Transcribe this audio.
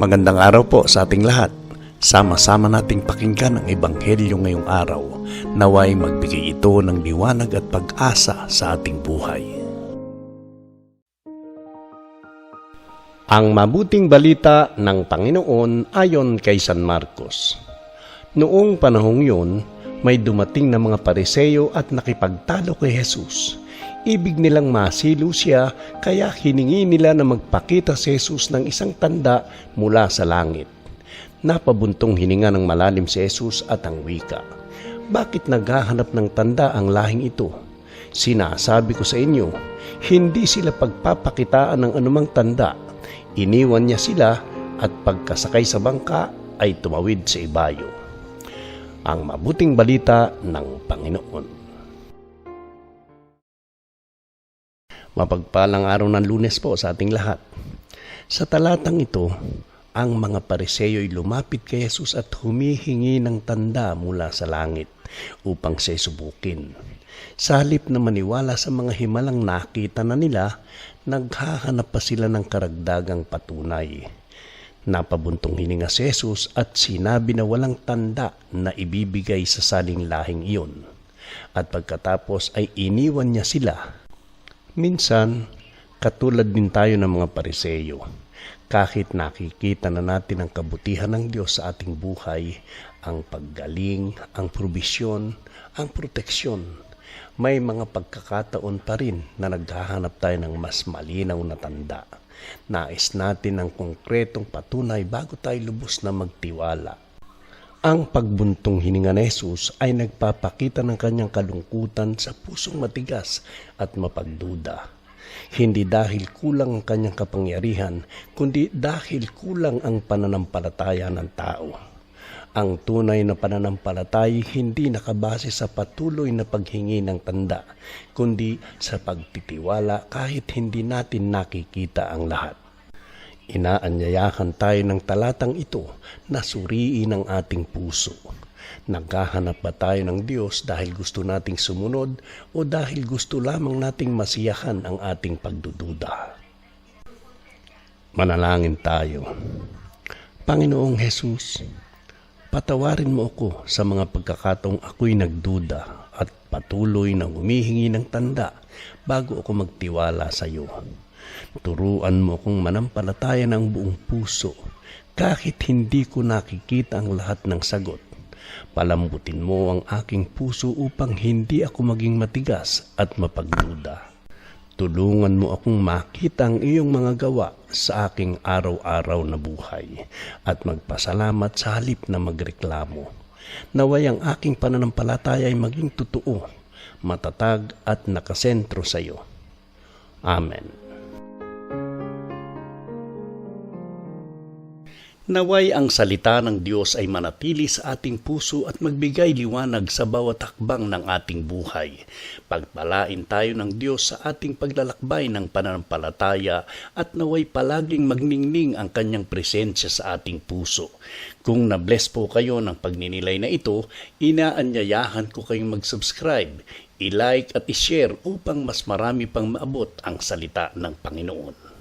Magandang araw po sa ating lahat. Sama-sama nating pakinggan ang Ebanghelyo ngayong araw. Naway magbigay ito ng liwanag at pag-asa sa ating buhay. Ang mabuting balita ng Panginoon ayon kay San Marcos. Noong panahong yun, may dumating na mga Pariseo at nakipagtalo kay Jesus. Ibig nilang masilo siya, kaya hiningi nila na magpakita si Jesus ng isang tanda mula sa langit. Napabuntong hininga ng malalim si Jesus at ang wika, "Bakit naghahanap ng tanda ang lahing ito? Sinasabi ko sa inyo, hindi sila pagpapakitaan ng anumang tanda." Iniwan niya sila at pagkasakay sa bangka ay tumawid sa ibayo. Ang mabuting balita ng Panginoon. Mapagpalang araw ng Lunes po sa ating lahat. Sa talatang ito, ang mga Pariseyo'y lumapit kay Jesus at humihingi ng tanda mula sa langit upang siya subukin. Sa halip na maniwala sa mga himalang nakita na nila, naghahanap pa sila ng karagdagang patunay. Napabuntong hininga si Jesus at sinabi na walang tanda na ibibigay sa saling lahing iyon. At pagkatapos ay iniwan niya sila. Minsan, katulad din tayo ng mga Pariseyo. Kahit nakikita na natin ang kabutihan ng Diyos sa ating buhay, ang paggaling, ang probisyon, ang proteksyon, may mga pagkakataon pa rin na naghahanap tayo ng mas malinaw na tanda. Nais natin ng konkretong patunay bago tayo lubos na magtiwala. Ang pagbuntong hininga ni Jesus ay nagpapakita ng kanyang kalungkutan sa pusong matigas at mapagduda. Hindi dahil kulang ang kanyang kapangyarihan, kundi dahil kulang ang pananampalataya ng tao. Ang tunay na pananampalataya hindi nakabase sa patuloy na paghingi ng tanda, kundi sa pagtitiwala kahit hindi natin nakikita ang lahat. Inaanyayahan tayo ng talatang ito na suriin ang ating puso. Naghahanap ba tayo ng Diyos dahil gusto nating sumunod o dahil gusto lamang nating masiyahan ang ating pagdududa? Manalangin tayo. Panginoong Jesus, patawarin mo ako sa mga pagkakataong ako'y nagduda at patuloy na humihingi ng tanda bago ako magtiwala sa iyo. Turuan mo akong manampalataya ng buong puso kahit hindi ko nakikita ang lahat ng sagot. Palambutin mo ang aking puso upang hindi ako maging matigas at mapagduda. Tulungan mo akong makita ang iyong mga gawa sa aking araw-araw na buhay at magpasalamat sa halip na magreklamo. Naway ang aking pananampalataya ay maging totoo, matatag at nakasentro sa iyo. Amen. Naway ang salita ng Diyos ay manatili sa ating puso at magbigay liwanag sa bawat hakbang ng ating buhay. Pagpalain tayo ng Diyos sa ating paglalakbay ng pananampalataya at naway palaging magningning ang kanyang presensya sa ating puso. Kung na-bless po kayo ng pagninilay na ito, inaanyayahan ko kayong mag-subscribe, i-like at i-share upang mas marami pang maabot ang salita ng Panginoon.